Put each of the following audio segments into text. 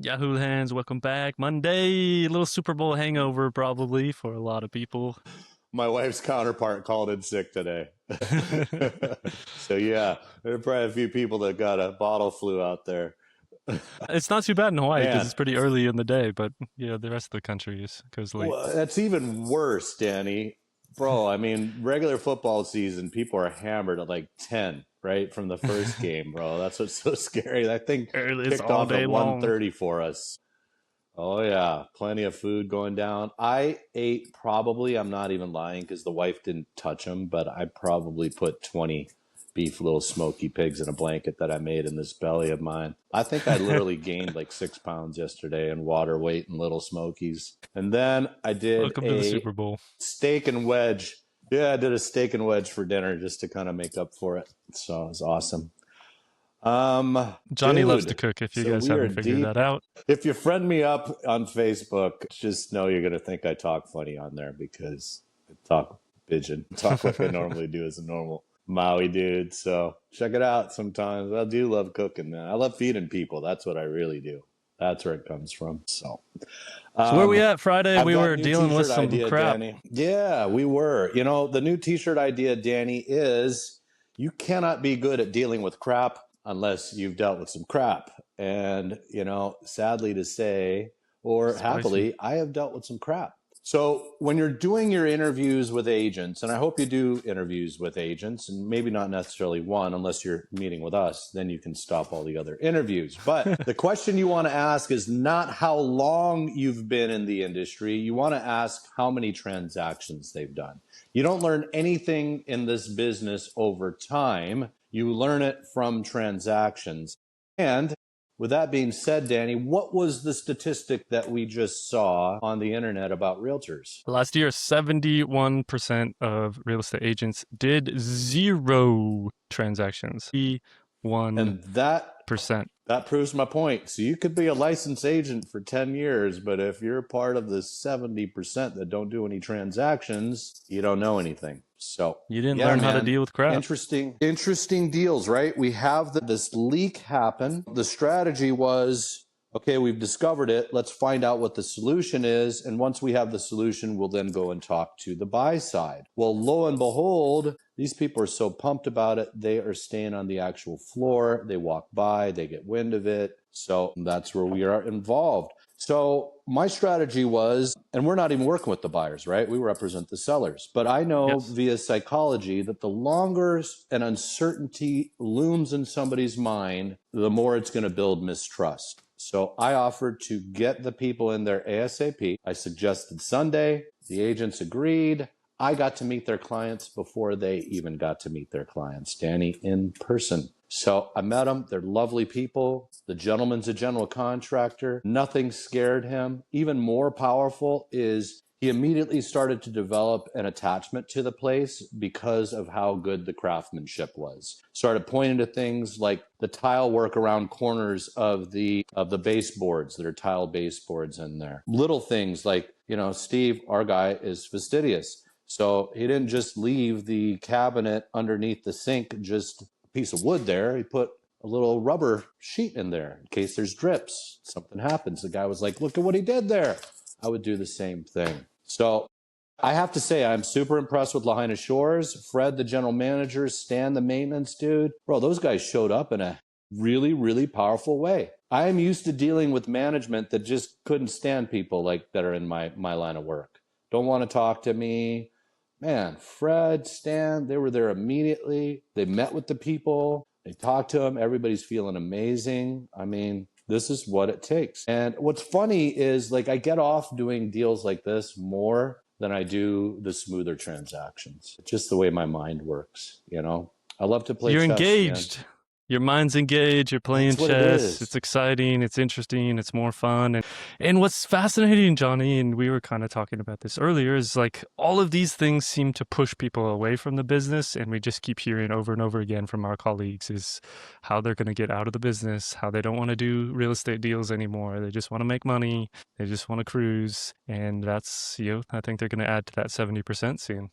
Yahoo hands, welcome back. Monday, a little Super Bowl hangover probably for a lot of people. My wife's counterpart called in sick today. So yeah, there are probably a few people that got a bottle flu out there. It's not too bad in Hawaii because Man, it's pretty early in the day, but the rest of the country goes late. well, that's even worse, Danny. Bro, I mean, regular football season, people are hammered at like 10, right? From the first game, bro. That's what's so scary. That thing Early, it's kicked all off at day long. 1:30 for us. Oh yeah, plenty of food going down. I ate probably, I'm not even lying because the wife didn't touch them, but I probably put 20 beef little smoky pigs in a blanket that I made in this belly of mine. I think I literally gained like 6 pounds yesterday in water weight and little smokies. And then I did Welcome to the a Super Bowl. steak and wedge. Yeah, I did a steak and wedge for dinner just to kind of make up for it. So it was awesome. Johnny loves to Dude, cook if you so guys we are haven't figured deep. that out. If you friend me up on Facebook, just know you're gonna think I talk funny on there because I talk pigeon, talk like I normally do as a normal Maui dude. So check it out sometimes. I do love cooking, man. I love feeding people. That's what I really do. That's where it comes from. So So where we um at Friday? I've We got a were new dealing with t-shirt some idea, crap. Danny. Yeah, we were. The new t-shirt idea, Danny, is you cannot be good at dealing with crap unless you've dealt with some crap. And, sadly to say, or Spicy. happily, I have dealt with some crap. So when you're doing your interviews with agents, and I hope you do interviews with agents, and maybe not necessarily one, unless you're meeting with us, then you can stop all the other interviews. But the question you want to ask is not how long you've been in the industry. You want to ask how many transactions they've done. You don't learn anything in this business over time. You learn it from transactions. And with that being said, Danny, what was the statistic that we just saw on the internet about realtors? Last year, 71% of real estate agents did zero transactions. 1%. And that proves my point. So you could be a licensed agent for 10 years, but if you're part of the 70% that don't do any transactions, you don't know anything. So, You didn't yeah, learn how to man. deal with crap. Interesting deals, right? We have this leak happen. The strategy was, okay, we've discovered it. Let's find out what the solution is. And once we have the solution, we'll then go and talk to the buy side. Well, lo and behold, these people are so pumped about it. They are staying on the actual floor. They walk by, they get wind of it. So that's where we are involved. So my strategy was, and we're not even working with the buyers, right? We represent the sellers. But I know Yes. via psychology that the longer an uncertainty looms in somebody's mind, the more it's going to build mistrust. So I offered to get the people in there ASAP. I suggested Sunday. The agents agreed. I got to meet their clients before they even got to meet their clients, Danny, in person. So I met them. They're lovely people. The gentleman's a general contractor. Nothing scared him. Even more powerful is he immediately started to develop an attachment to the place because of how good the craftsmanship was. Started pointing to things like the tile work around corners of the baseboards that are tile baseboards in there. Little things like, Steve, our guy, is fastidious. So he didn't just leave the cabinet underneath the sink, just a piece of wood there. He put a little rubber sheet in there in case there's drips. Something happens. The guy was like, look at what he did there. I would do the same thing. So I have to say, I'm super impressed with Lahaina Shores. Fred, the general manager, Stan, the maintenance dude. Bro, those guys showed up in a really, really powerful way. I am used to dealing with management that just couldn't stand people like that are in my line of work. Don't want to talk to me. Man, Fred, Stan, they were there immediately. They met with the people. They talked to them. Everybody's feeling amazing. I mean, this is what it takes. And what's funny is like I get off doing deals like this more than I do the smoother transactions. It's just the way my mind works, I love to play You're chess, man. engaged. Your mind's engaged. You're playing That's what it chess. is. It's exciting. It's interesting. It's more fun. And what's fascinating, Johnny, and we were kind of talking about this earlier, is like all of these things seem to push people away from the business. And we just keep hearing over and over again from our colleagues is how they're going to get out of the business, how they don't want to do real estate deals anymore. They just want to make money. They just want to cruise. And that's, I think they're going to add to that 70% soon.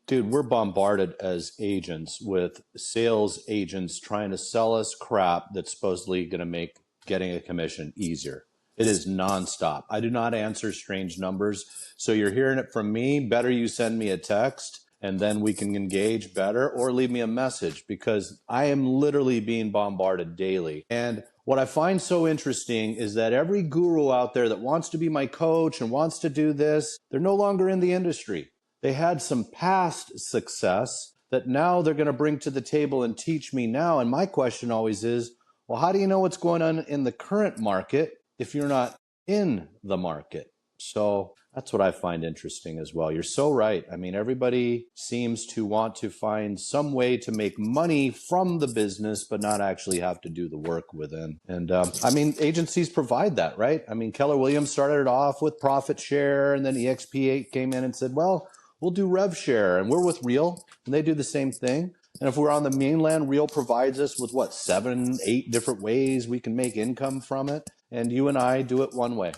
Dude, we're bombarded as agents with sales agents trying to sell us crap that's supposedly going to make getting a commission easier. It is nonstop. I do not answer strange numbers. So you're hearing it from me. Better you send me a text and then we can engage better, or leave me a message, because I am literally being bombarded daily. And what I find so interesting is that every guru out there that wants to be my coach and wants to do this, they're no longer in the industry. They had some past success that now they're going to bring to the table and teach me now. And my question always is, well, how do you know what's going on in the current market if you're not in the market? So that's what I find interesting as well. You're so right. I mean, everybody seems to want to find some way to make money from the business, but not actually have to do the work within. And I mean, agencies provide that, right? I mean, Keller Williams started it off with profit share, and then EXP8 came in and said, well, we'll do rev share, and we're with Real, and they do the same thing. And if we're on the mainland, Real provides us with what, 7, 8 different ways we can make income from it. And you and I do it one way,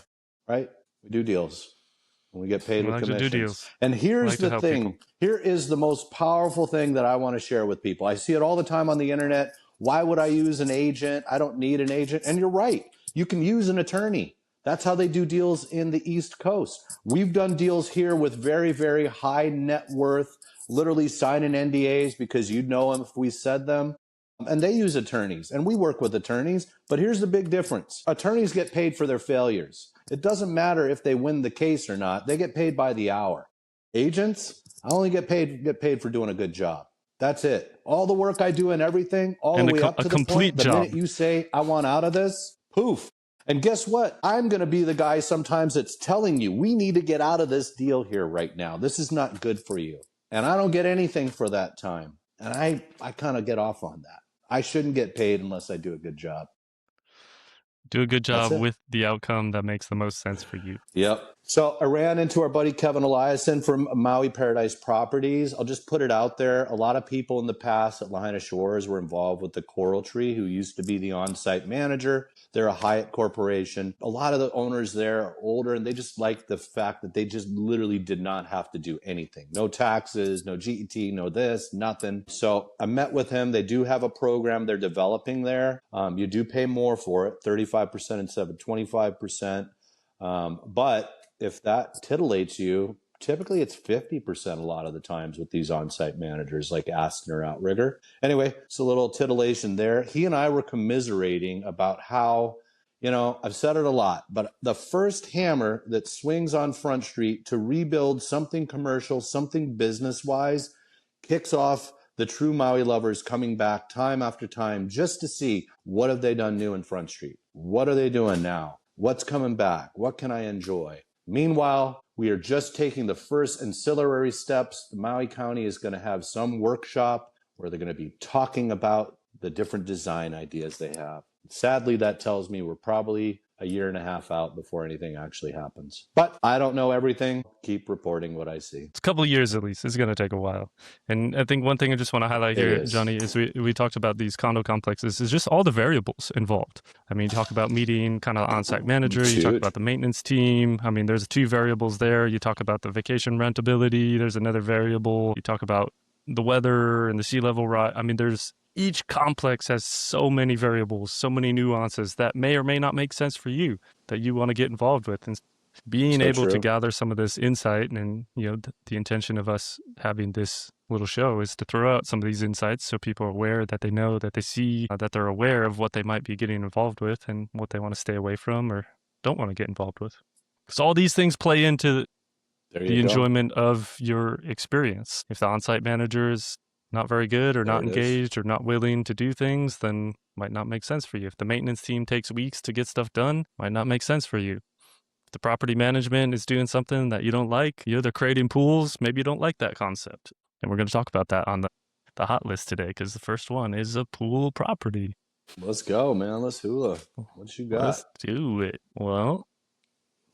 right? We do deals. And we get paid I with like to do commissions. deals. And I here's like to the help thing. people. Here is the most powerful thing that I want to share with people. I see it all the time on the internet. Why would I use an agent? I don't need an agent. And you're right. You can use an attorney. That's how they do deals in the East Coast. We've done deals here with very, very high net worth, literally signing NDAs because you'd know them if we said them. And they use attorneys, and we work with attorneys. But here's the big difference. Attorneys get paid for their failures. It doesn't matter if they win the case or not. They get paid by the hour. Agents, I only get paid for doing a good job. That's it. All the work I do and everything, all And the way up a to the complete point, the job. minute you say, I want out of this, poof. And guess what? I'm going to be the guy sometimes that's telling you, we need to get out of this deal here right now. This is not good for you. And I don't get anything for that time. And I kind of get off on that. I shouldn't get paid unless I do a good job. Do a good That's job it. with the outcome that makes the most sense for you. Yep. So I ran into our buddy Kevin Eliason from Maui Paradise Properties. I'll just put it out there. A lot of people in the past at Lahaina Shores were involved with the Coral Tree, who used to be the on-site manager. They're a Hyatt corporation. A lot of the owners there are older, and they just like the fact that they just literally did not have to do anything. No taxes, no GET, no this, nothing. So I met with him. They do have a program they're developing there. You do pay more for it, 35% instead of 25%. But if that titillates you, typically it's 50% a lot of the times with these on-site managers like Aston or Outrigger. Anyway, it's a little titillation there. He and I were commiserating about how, I've said it a lot, but the first hammer that swings on Front Street to rebuild something commercial, something business-wise, kicks off the true Maui lovers coming back time after time just to see what have they done new in Front Street? What are they doing now? What's coming back? What can I enjoy? Meanwhile, we are just taking the first ancillary steps. The Maui County is going to have some workshop where they're going to be talking about the different design ideas they have. Sadly, that tells me we're probably a year and a half out before anything actually happens. But I don't know everything. Keep reporting what I see. It's a couple of years at least. It's going to take a while. And I think one thing I just want to highlight here, Johnny, is we talked about these condo complexes. Is just all the variables involved. I mean, you talk about meeting kind of on-site manager. You talk about the maintenance team. I mean, there's 2 variables there. You talk about the vacation rentability. There's another variable. You talk about the weather and the sea level rise. I mean, each complex has so many variables, so many nuances that may or may not make sense for you that you want to get involved with. And being able to gather some of this insight, and the intention of us having this little show is to throw out some of these insights so people are aware, that they know, that they see, that they're aware of what they might be getting involved with and what they want to stay away from or don't want to get involved with. Because all these things play into the enjoyment of your experience. If the on-site manager is not very good or not engaged or not willing to do things, then might not make sense for you. If the maintenance team takes weeks to get stuff done, might not make sense for you. If the property management is doing something that you don't like, they're creating pools, maybe you don't like that concept. And we're going to talk about that on the hot list today, because the first one is a pool property. Let's go, man. Let's hula. What you got? Let's do it. Well,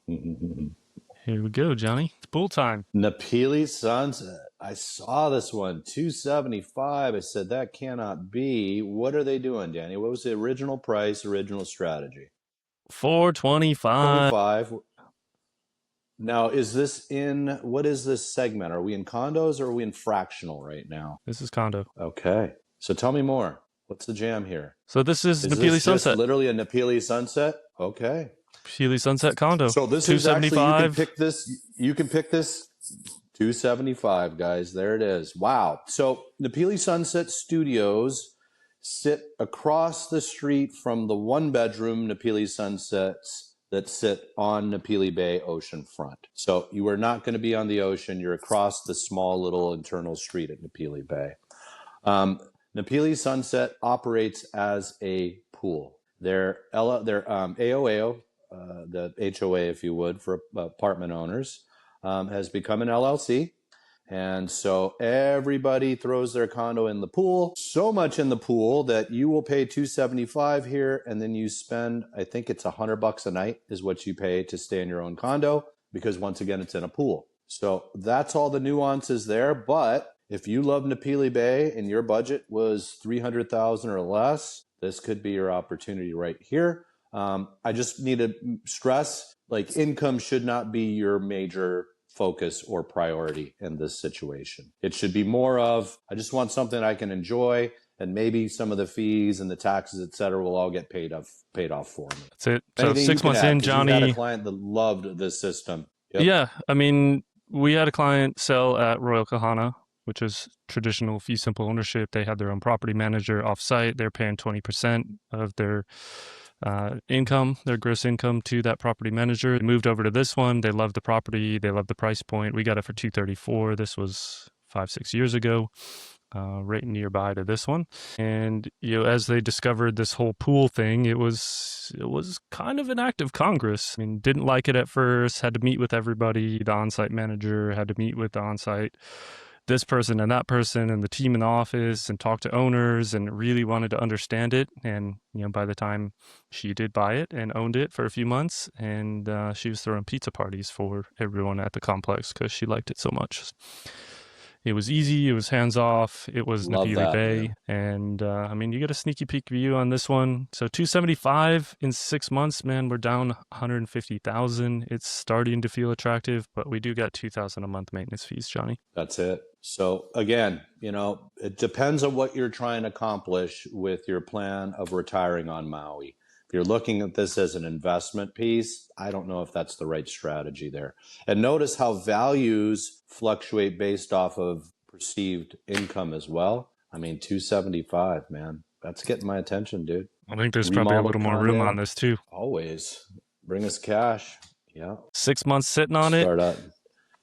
here we go, Johnny. It's pool time. Napili Sunset. I saw this one, $275. I said, that cannot be. What are they doing, Danny? What was the original price, original strategy? $425. Now, what is this segment? Are we in condos or are we in fractional right now? This is condo. Okay. So tell me more. What's the jam here? So this is Is Napili this just Sunset. literally a Napili Sunset? Okay. Napili Sunset condo. So this is actually, you can 275. pick this. You can pick this 275, guys. There it is. Wow. So Napili Sunset Studios sit across the street from the one-bedroom Napili Sunsets that sit on Napili Bay oceanfront. So you are not going to be on the ocean. You're across the small little internal street at Napili Bay. Napili Sunset operates as a pool. Their AOAO, the HOA, if you would, for apartment owners, has become an LLC. And so everybody throws their condo in the pool, so much in the pool that you will pay $275 here, and then you spend, I think it's $100 a night is what you pay to stay in your own condo, because once again, it's in a pool. So that's all the nuances there. But if you love Napili Bay and your budget was $300,000 or less, this could be your opportunity right here. I just need to stress, like, income should not be your major focus or priority in this situation. It should be more of, I just want something I can enjoy, and maybe some of the fees and the taxes, et cetera, will all get paid off for me. That's it. So Anything 6 you can months add, in, 'cause you had a Johnny. client that loved this system. Yep. Yeah, I mean, we had a client sell at Royal Kahana, which is traditional fee simple ownership. They had their own property manager off-site. They're paying 20% of their income, their gross income, to that property manager. They moved over to this one. They loved the property. They loved the price point. We got it for $234. This was 5-6 years ago, right nearby to this one. And as they discovered this whole pool thing, it was kind of an act of Congress. I mean, didn't like it at first. Had to meet with everybody. The on-site manager had to meet with the on-site this person and that person and the team in the office, and talk to owners, and really wanted to understand it. And by the time she did buy it and owned it for a few months, and she was throwing pizza parties for everyone at the complex because she liked it so much. It was easy. It was hands off. It was Napili Bay, and I mean, you get a sneaky peek view on this one. So $275 in 6 months, man. We're down $150,000. It's starting to feel attractive, but we do got $2,000 a month maintenance fees, Johnny. That's it. So again, it depends on what you're trying to accomplish with your plan of retiring on Maui. If you're looking at this as an investment piece, I don't know if that's the right strategy there. And notice how values fluctuate based off of perceived income as well. I mean, $275, man. That's getting my attention, dude. I think there's probably a little more room on this too. Always. Bring us cash. Yeah. 6 months sitting on Start it. up.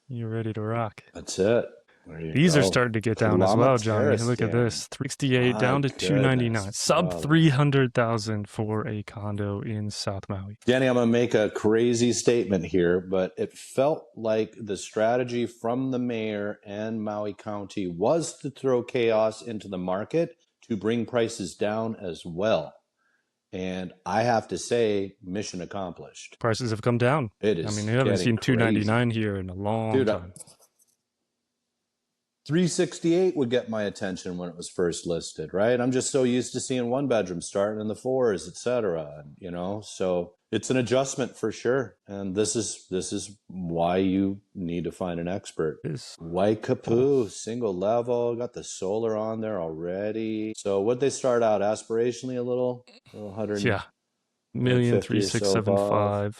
You're ready to rock. That's it. These are starting to get down as well, Johnny. Terrace, Look at this. 368 down to 299. Sub 300,000 for a condo in South Maui. Danny, I'm going to make a crazy statement here, but it felt like the strategy from the mayor and Maui County was to throw chaos into the market to bring prices down as well. And I have to say, mission accomplished. Prices have come down. It is. I mean, you haven't seen 299 here in a long time. 368 would get my attention when it was first listed, right? I'm just so used to seeing one bedroom starting in the 4s, et cetera. So it's an adjustment for sure. And this is why you need to find an expert. Waikapu, single level, got the solar on there already. So what'd they start out aspirationally a little 100? Yeah. 1,367,500.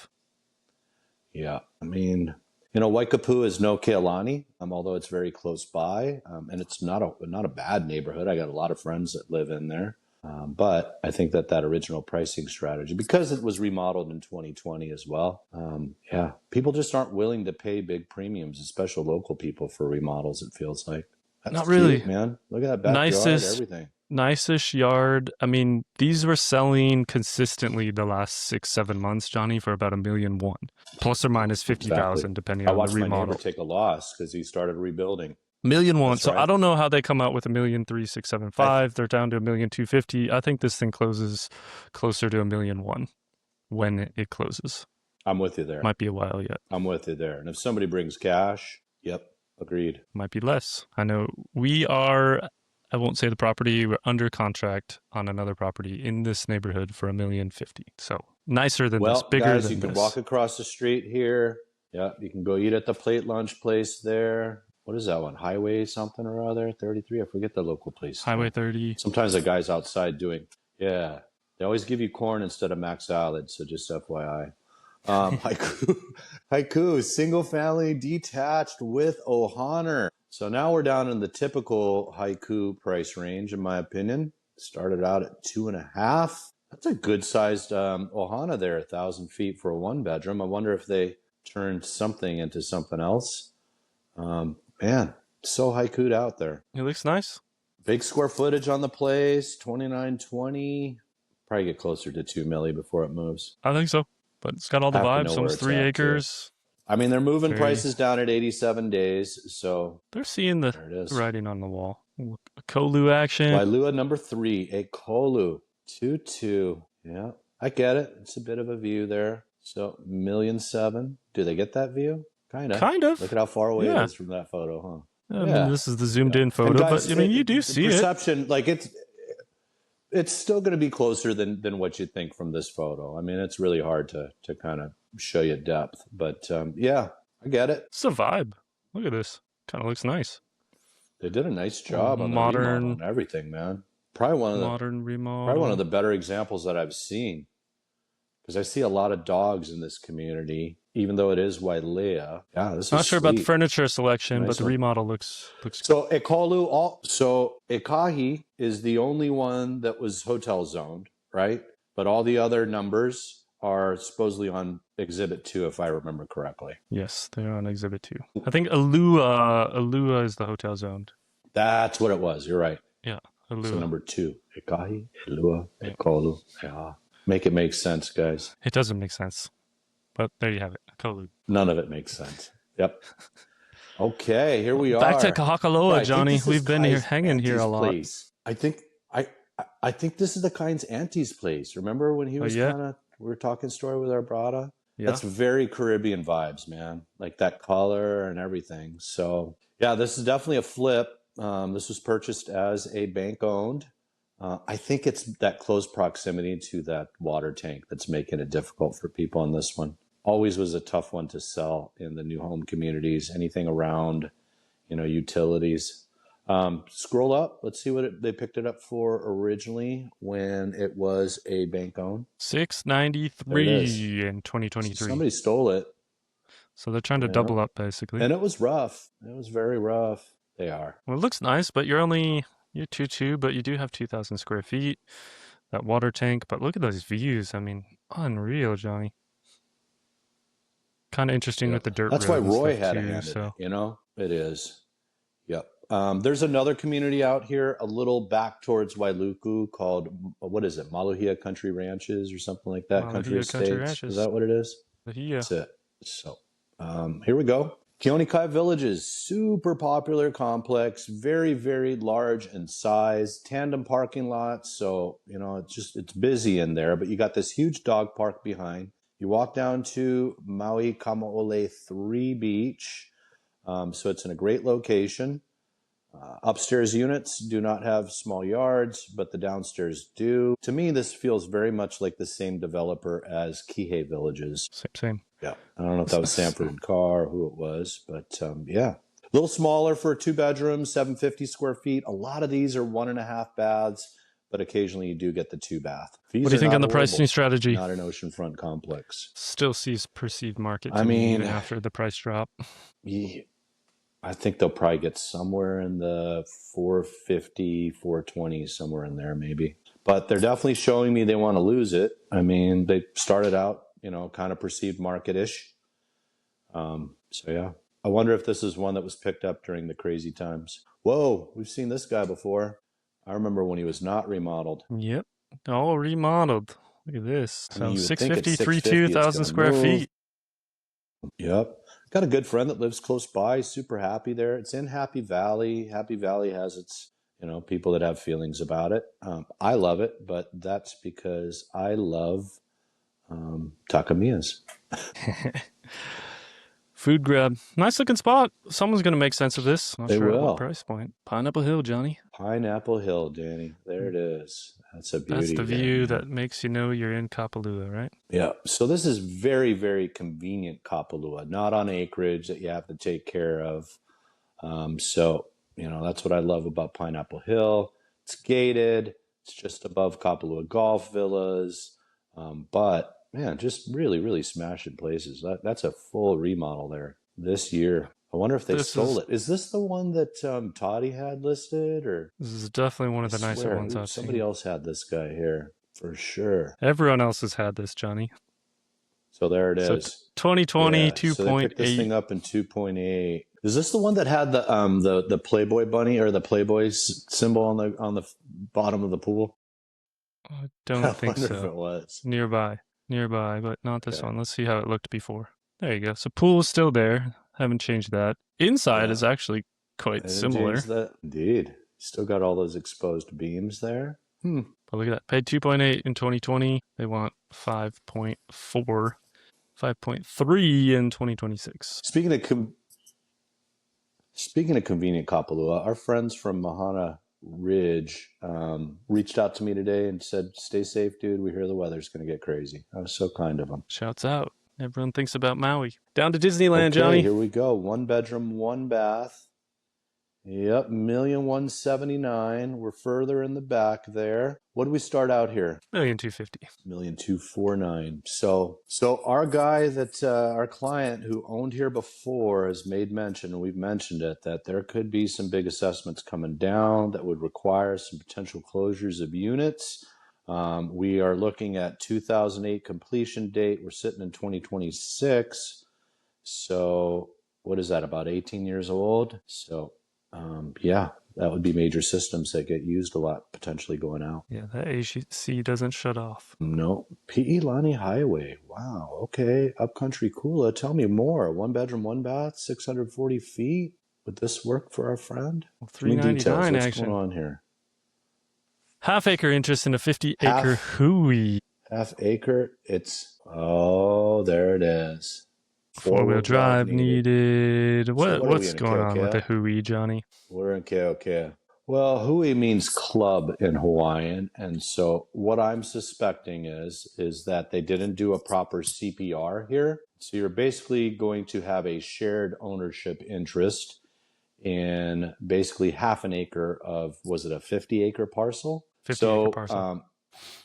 Yeah. I mean, Waikapu is no Kealani, although it's very close by, and it's not a bad neighborhood. I got a lot of friends that live in there, but I think that original pricing strategy, because it was remodeled in 2020 as well, people just aren't willing to pay big premiums, especially local people, for remodels. It feels like that's not really, cute, man. Look at that backyard, everything. Nice-ish yard. I mean, these were selling consistently the last 6-7 months, Johnny, for about $1.1 million, plus or minus 50,000, depending on the remodel. I watched my neighbor take a loss because he started rebuilding. $1.1 million. So right. I don't know how they come out with $1,367,500. They're down to $1,250,000. I think this thing closes closer to $1.1 million when it closes. I'm with you there. Might be a while yet. I'm with you there. And if somebody brings cash, yep, agreed. Might be less. I know we are. I won't say the property. We're under contract on another property in this neighborhood for $1.05 million. So nicer than this, bigger guys, than you can this. walk across the street here. Yeah, you can go eat at the plate lunch place there. what is that one? Highway something or other, 33. I forget the local place. Highway 30. Sometimes the guy's outside doing, yeah. They always give you corn instead of mac salad, so just FYI. Haiku, single family detached with Ohana. So now we're down in the typical haiku price range, in my opinion. Started out at 2.5. That's a good sized Ohana there, 1,000 feet for a 1-bedroom. I wonder if they turned something into something else. Man, so haiku'd out there. It looks nice. Big square footage on the place, 2,920. Probably get closer to 2 milli before it moves. I think so. But it's got all the Have to vibes. know where Almost it's 3 at, too. acres. I mean, they're moving Very- prices down at 87 days, so They're seeing the there it is. writing on the wall. Kolu action. Wailua number 3, a Kolu 2-2. Yeah, I get it. It's a bit of a view there. So 1,700,000. Do they get that view? Kind of. Kind of. Look at how far away Yeah. it is from that photo, huh? I Yeah. mean, this is the zoomed in And photo, guys, but I mean, you do the see it. perception, like it's still going to be closer than what you think from this photo. I mean, it's really hard to kind of show you depth, but yeah, I get it. It's a vibe. Look at this. Kind of looks nice. They did a nice job on the Modern- remodel and everything, man. Probably one of the better examples that I've seen, because I see a lot of dogs in this community, even though it is Wailea. Yeah, this is Not sure about the sweet. furniture selection, Nice but the one. remodel looks So Ekahi is the only one that was hotel zoned, right? But all the other numbers are supposedly on Exhibit 2, if I remember correctly. yes, they're on Exhibit 2. I think Alua is the hotel zoned. That's what it was. You're right. Alua. So number 2, Ekahi, Elua, Yeah. Ekolu. Yeah. Make it make sense, guys. It doesn't make sense, but there you have it. Kolu. None of it makes sense. Yep. Okay, here we are. Back to Kahakaloa, I think Johnny. this is We've been here Kai's hanging here a auntie's lot. place. I think this is the Kyne's auntie's place. Remember when he was yeah? kind of, we were talking story with our brada? Yeah. That's very Caribbean vibes, man. Like that color and everything. So yeah, this is definitely a flip. This was purchased as a bank owned. I think it's that close proximity to that water tank that's making it difficult for people on this one. Always was a tough one to sell in the new home communities, anything around, utilities. Scroll up. Let's see what they picked it up for originally when it was a bank owned. There it is. $693 in 2023. Somebody stole it. So they're trying to Yeah. double up, basically. And it was rough. It was very rough. They are. Well, it looks nice, but you're 2.2, but you do have 2,000 square feet. That water tank, but look at those views. I mean, unreal, Johnny. Kind of interesting Yeah. with the dirt That's why road and Roy stuff had a too, hand so. in it. It is. Yep. There's another community out here a little back towards Wailuku called, what is it? Maluhia Country Ranches or something like that. Country Maluhia Country Estates. Ranches. Is that what it is? But yeah. That's it. So here we go. Keonikai Villages, super popular complex, very, very large in size, tandem parking lots. So, it's busy in there, but you got this huge dog park behind. You walk down to Maui Kamaole 3 Beach. So it's in a great location. Upstairs units do not have small yards, but the downstairs do. To me, this feels very much like the same developer as Kihei Villages. Same. Yeah. I don't know if that was Sanford and Carr or who it was, but yeah. A little smaller for a 2-bedroom, 750 square feet. A lot of these are 1.5 baths, but occasionally you do get the 2-bath. What do you think on the pricing strategy? Not an oceanfront complex. Still sees perceived market. I to me mean- even after the price drop. Yeah, I think they'll probably get somewhere in the 450, 420, somewhere in there maybe. But they're definitely showing me they want to lose it. I mean, they started out, kind of perceived market-ish. So yeah, I wonder if this is one that was picked up during the crazy times. Whoa, we've seen this guy before. I remember when he was not remodeled. Yep. All remodeled. Look at this. I So mean, you would think at 650, 650 it's 32,000 gonna square move. feet. Yep. Got a good friend that lives close by. Super happy there. It's in Happy Valley. Happy Valley has its, people that have feelings about it. I love it, but that's because I love Takamiyas. Food grab. Nice looking spot. Someone's going to make sense of this. Not They sure at will. what price point. Pineapple Hill, Johnny. Pineapple Hill, Danny. There it is. That's a beauty. That's the there, view man. that makes you know you're in Kapalua, right? Yeah. So this is very, very convenient Kapalua, not on acreage that you have to take care of. So, that's what I love about Pineapple Hill. It's gated. It's just above Kapalua Golf Villas. But man, just really, really smashing places. That's a full remodel there this year. I wonder if they This stole is it. Is this the one that Toddy had listed, or this is definitely one I of the nicer swear ones I've somebody seen. else had this guy here for sure. Everyone else has had this, Johnny. So there it So is. 2020, Yeah. So they picked this 2.8. thing up in 2.8. Is this the one that had the Playboy bunny or the Playboy symbol on the bottom of the pool? I I don't think wonder if so. it was. Nearby, but not this Okay. one. Let's see how it looked before. There you go. So pool is still there. Haven't changed that. Inside is Yeah. actually I quite didn't change similar. that. Indeed. Still got all those exposed beams there. But look at that. Paid 2.8 in 2020. They want 5.4, 5.3 in 2026. Speaking of convenient Kapalua, our friends from Mahana Ridge reached out to me today and said, "Stay safe, dude. We hear the weather's going to get crazy." That was so kind of them. Shouts out. Everyone thinks about Maui. Down to Disneyland, Okay, Johnny. here we go. 1 bedroom, 1 bath. Yep, 1,179,000. We're further in the back there. What do we start out here? 1,250,000. 1,249,000. So our guy that our client who owned here before has made mention, and we've mentioned it, that there could be some big assessments coming down that would require some potential closures of units. We are looking at 2008 completion date. We're sitting in 2026. So what is that? About 18 years old. So yeah, that would be major systems that get used a lot, potentially going out. Yeah, that AC doesn't shut off. No. P.E. Lani Highway. Wow. Okay. Upcountry Kula. Tell me more. 1 bedroom, 1 bath, 640 feet. Would this work for our friend? Well, Give me details. 399 What's action. going on here? Half acre interest in a 50-acre Half- Hui. Half acre. Oh, there it is. Four-wheel drive needed. So what are we What's in, going on with the KOK? Hui, Johnny? We're in KOK. Well, hui means club in Hawaiian, and so what I'm suspecting is that they didn't do a proper CPR here. So you're basically going to have a shared ownership interest in basically half an acre of, was it a 50-acre parcel? 50-acre parcel.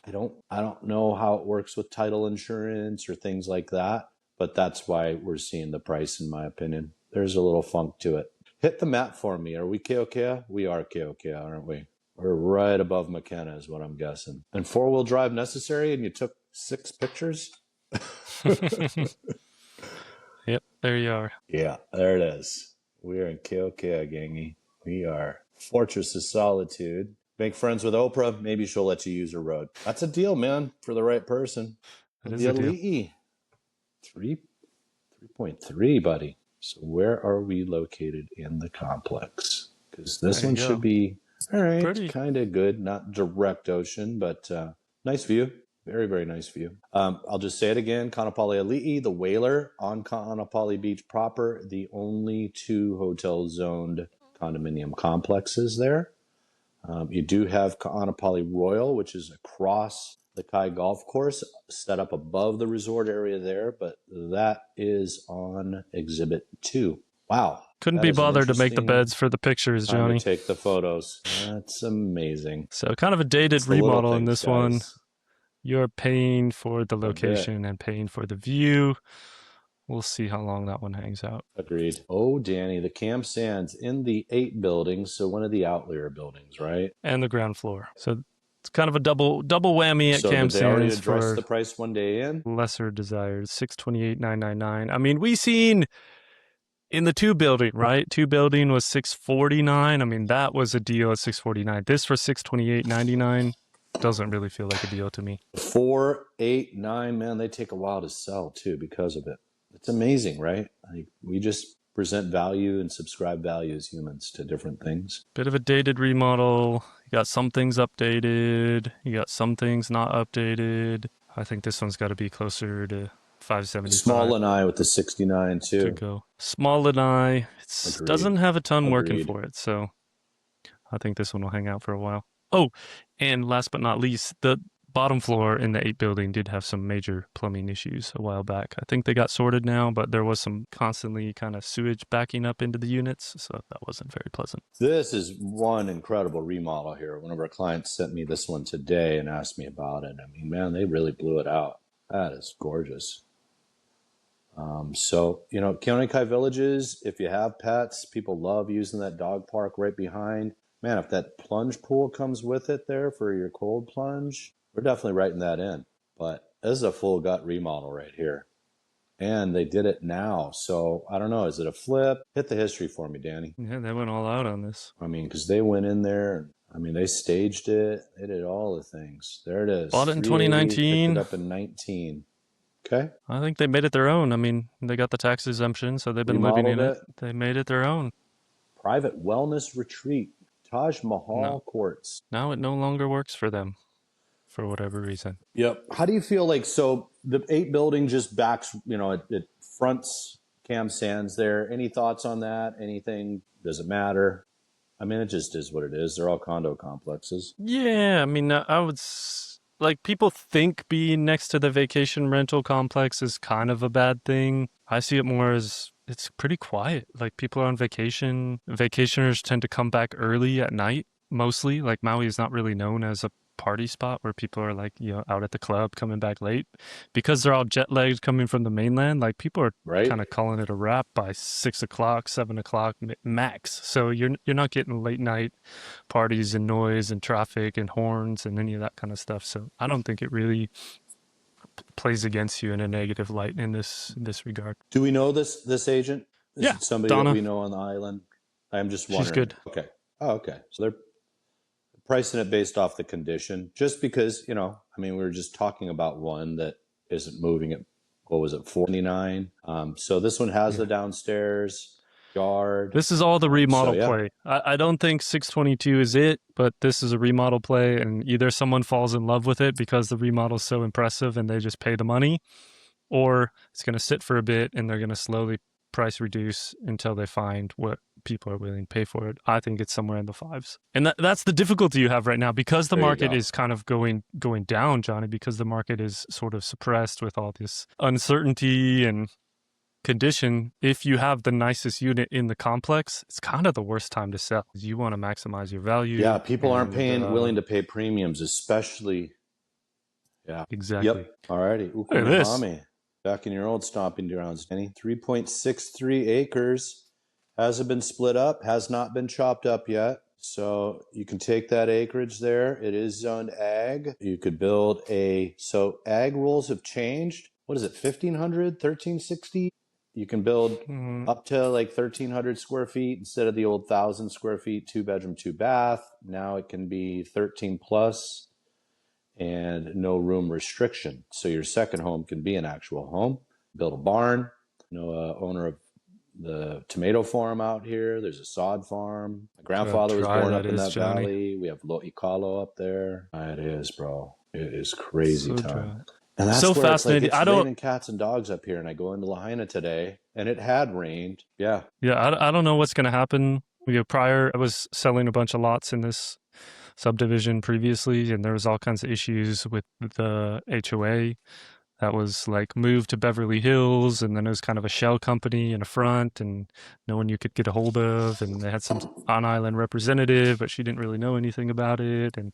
I don't know how it works with title insurance or things like that, but that's why we're seeing the price, in my opinion. There's a little funk to it. Hit the map for me. Are we Keokea? We are Keokea, aren't we? We're right above McKenna is what I'm guessing. And 4-wheel drive necessary, and you took 6 pictures? Yep, there you are. Yeah, there it is. We are in Keokea, gangy. We are. Fortress of Solitude. Make friends with Oprah. Maybe she'll let you use her road. That's a deal, man, for the right person. That The is a deal. Ali'i. 3.3, buddy. So where are we located in the complex? Because this There you one go. should be, all right, Pretty. kind of good. Not direct ocean, but nice view. Very, very nice view. I'll just say it again. Kaanapali Ali'i, the Whaler on Kaanapali Beach proper, the only 2 hotel-zoned condominium complexes there. You do have Kaanapali Royal, which is across the Kai Golf Course, set up above the resort area there, but that is on Exhibit 2. Wow. Couldn't That be is an bothered to make the interesting beds for the pictures, time Johnny. to take the photos. That's amazing. So kind of a dated It's the little remodel in things, this one. guys. You're paying for the bit. location and paying for the view. We'll see how long that one hangs out. Agreed. Oh, Danny, the Camp Sands in the 8 buildings, so one of the outlier buildings, right? And the ground floor. So it's kind of a double whammy at So Camp did they already Sands address for the price one day in? lesser desires. 628,999. I mean, we seen in the 2 building, right? 2 building was 649. I mean, that was a deal at 649. This for 628.99 doesn't really feel like a deal to me. 4, 8, 9, man, they take a while to sell too because of it. It's amazing, right? Like, we just present value and subscribe value as humans to different things. Bit of a dated remodel. You got some things updated. You got some things not updated. I think this one's got to be closer to 575. Small and I with the 69 to too. go. Small and I, it Agreed. doesn't have a ton working Agreed. for it, so I think this one will hang out for a while. Oh, and last but not least, the bottom floor in the 8 building did have some major plumbing issues a while back. I think they got sorted now, but there was some constantly kind of sewage backing up into the units, so that wasn't very pleasant. This is one incredible remodel here. One of our clients sent me this one today and asked me about it. I mean, man, they really blew it out. That is gorgeous. So, you know, Keone Kai Villages, if you have pets, people love using that dog park right behind. Man, if that plunge pool comes with it there for your cold plunge, we're definitely writing that in. But this is a full gut remodel right here. And they did it now. So I don't know. Is it a flip? Hit the history for me, Danny. Yeah, they went all out on this. I mean, because they went in there and I mean, they staged it. They did all the things. There it is. Bought it in 380, 2019. Picked it up in 19. Okay. I think they made it their own. I mean, they got the tax exemption, so they've been living in Remodeled it. They made it their own. Private wellness retreat. Taj Mahal No. Courts. Now it no longer works for them for whatever reason. Yep. How do you feel like, so the 8 building just backs, you know, it fronts Cam Sands there. Any thoughts on that? Anything? Does it matter? I mean, it just is what it is. They're all condo complexes. Yeah, I mean, I would like people think being next to the vacation rental complex is kind of a bad thing. I see it more as it's pretty quiet. Like people are on vacation. Vacationers tend to come back early at night, mostly. Like Maui is not really known as a party spot where people are like, you know, out at the club coming back late because they're all jet lagged coming from the mainland. Like people are Right. kind of calling it a wrap by 6 o'clock, 7 o'clock max. So you're not getting late night parties and noise and traffic and horns and any of that kind of stuff. So I don't think it really plays against you in a negative light in this regard. Do we know this agent? Is Yeah, it somebody Donna. that we know on the island? I'm just wondering. She's good. Okay. Oh, okay. So they're pricing it based off the condition, just because, you know, I mean, we were just talking about one that isn't moving at, what was it, 49? So this one has the downstairs yard. This is all the remodel yeah. play. I don't think 622 is it, but this is a remodel play, and either someone falls in love with it because the remodel's so impressive and they just pay the money, or it's going to sit for a bit and they're going to slowly price reduce until they find what people are willing to pay for it. I think it's somewhere in the 5s. And that's the difficulty you have right now because the There you market go. is kind of going down, Johnny, because the market is sort of suppressed with all this uncertainty and condition. If you have the nicest unit in the complex, it's kind of the worst time to sell. You want to maximize your value. Yeah, people aren't and, willing to pay premiums, especially. Yeah. Exactly. Yep. All righty. Look at this. Ukumahami. Back in your old stomping grounds, Danny. 3.63 acres. Hasn't been split up, has not been chopped up yet. So you can take that acreage there. It is zoned ag. You could build so ag rules have changed. What is it, 1,500, 1,360? You can build up to like 1,300 square feet instead of the old 1,000 square feet, 2-bedroom, 2-bath. Now it can be 13 plus and no room restriction. So your second home can be an actual home. Build a barn. Owner of the tomato farm out here. There's a sod farm. My grandfather was born up in that valley. We have Lo'ikalo up there. It is, bro. It is crazy So time. dry. And that's So where fascinating. It's raining cats and dogs up here, and I go into Lahaina today, and it had rained. Yeah. Yeah, I don't know what's going to happen. Prior, I was selling a bunch of lots in this subdivision previously, and there was all kinds of issues with the HOA that was like moved to Beverly Hills, and then it was kind of a shell company in a front and no one you could get a hold of, and they had some on-island representative, but she didn't really know anything about it, and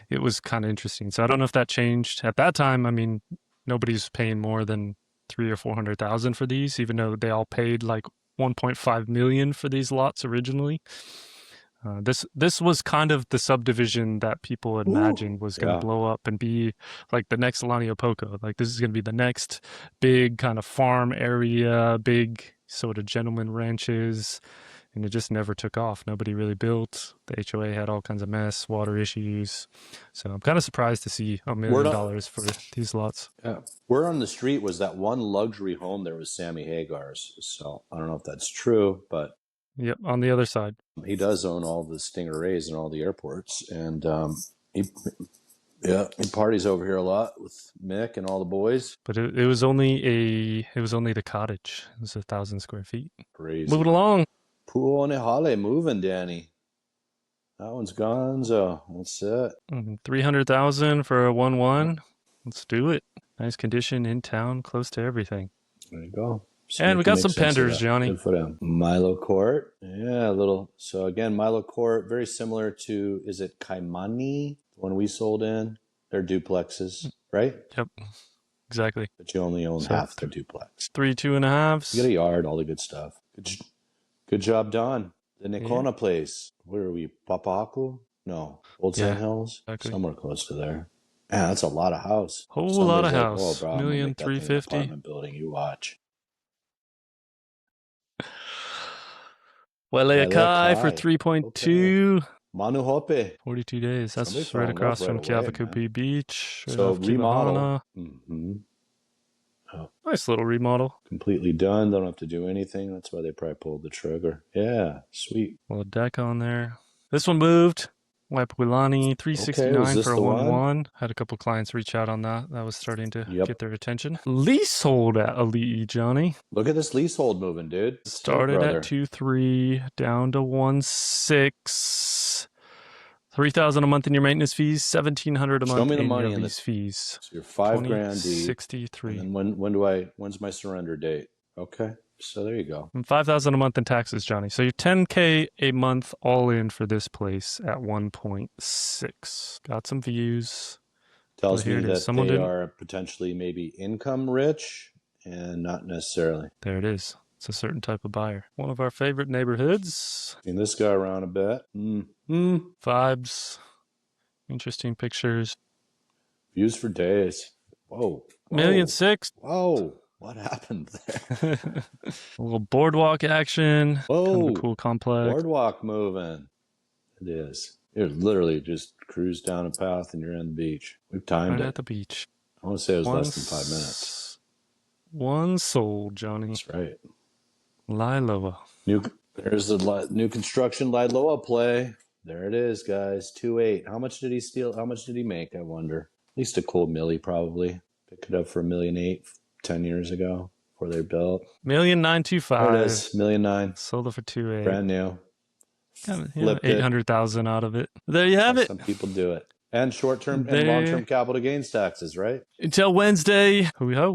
it was kind of interesting. So I don't know if that changed. At that time, I mean, nobody's paying more than $300,000 or $400,000 for these, even though they all paid like $1.5 million for these lots originally. This was kind of the subdivision that people imagined was going to blow up and be like the next Laniopoko. Like this is going to be the next big kind of farm area, big sort of gentleman ranches, and it just never took off. Nobody really built. The HOA had all kinds of mess, water issues. So I'm kind of surprised to see $1 million for these lots. Yeah. Where on the street was that one luxury home there was Sammy Hagar's. So I don't know if that's true, but yep, on the other side. He does own all the Stingrays and all the airports, and he parties over here a lot with Mick and all the boys. But it was only the cottage. It was 1,000 square feet. Crazy. Moving along. Pu'onehale moving, Danny. That one's gonzo. That's it. 300,000 for a 1-1. Let's do it. Nice condition in town, close to everything. There you go. And we got some penders, Johnny. Good for them. Milo Court. Yeah, a little. So again, Milo Court, very similar to, is it Kaimani? The one we sold in? They're duplexes, right? Yep, exactly. But you only own half the duplex. 3 2.5s. You get a yard, all the good stuff. Good job done. The Nikona place. Where are we? Papaku? No. Old Sand Hills? Exactly. Somewhere close to there. Yeah, that's a lot of house. Whole lot of Somebody's like, house. "Oh, bro, I'm gonna make that thing an 1,350,000. apartment building. You watch." Weleakai for 3.2. Okay. Manu Hope. 42 days. That's Somebody right fell in across love from right away, Kiavakupi Beach. Right So off remodel. Kibahana. Mm-hmm. Nice little remodel. Completely done. Don't have to do anything. That's why they probably pulled the trigger. Yeah, sweet. Little deck on there. This one moved. Wapwilani, 369 was this for a the one? 1-1. Had a couple clients reach out on that. That was starting to Yep. get their attention. Leasehold at Ali'i, Johnny. Look at this leasehold moving, dude. Started brother. at 2.3, down to 1.6. 3,000 a month in your maintenance fees, 1,700 a Show month me the in money your in lease fees. So you're $5,000 deep. 63. And then when's my surrender date? Okay. So there you go. And 5,000 a month in taxes, Johnny. So you're 10K a month all in for this place at 1.6. Got some views. Tells Here me it is. that Someone they didn't- are potentially maybe income rich and not necessarily. There it is. It's a certain type of buyer. One of our favorite neighborhoods. Seen this guy around a bit. Vibes. Interesting pictures. Views for days. Whoa. 1,600,000. Whoa. What happened there? A little boardwalk action. Kind Whoa. of a cool complex. Boardwalk moving. It is. You literally just cruise down a path and you're on the beach. We've timed Right it. at the beach. I want to say it was less than 5 minutes. One sold, Johnny. That's right. Liloa. There's the new construction Liloa play. There it is, guys. 2.8. How much did he steal? How much did he make? I wonder. At least a cool milli, probably. Picked it up for $1.8 million 10 years ago before they built. 1,925,000. There it is. $1.9 million. Sold it for 2.8. Brand new. Flipped 800,000 out of it. There you have it. Some people do it. And short-term and There- long-term capital gains taxes, right? Until Wednesday. Hoo ho.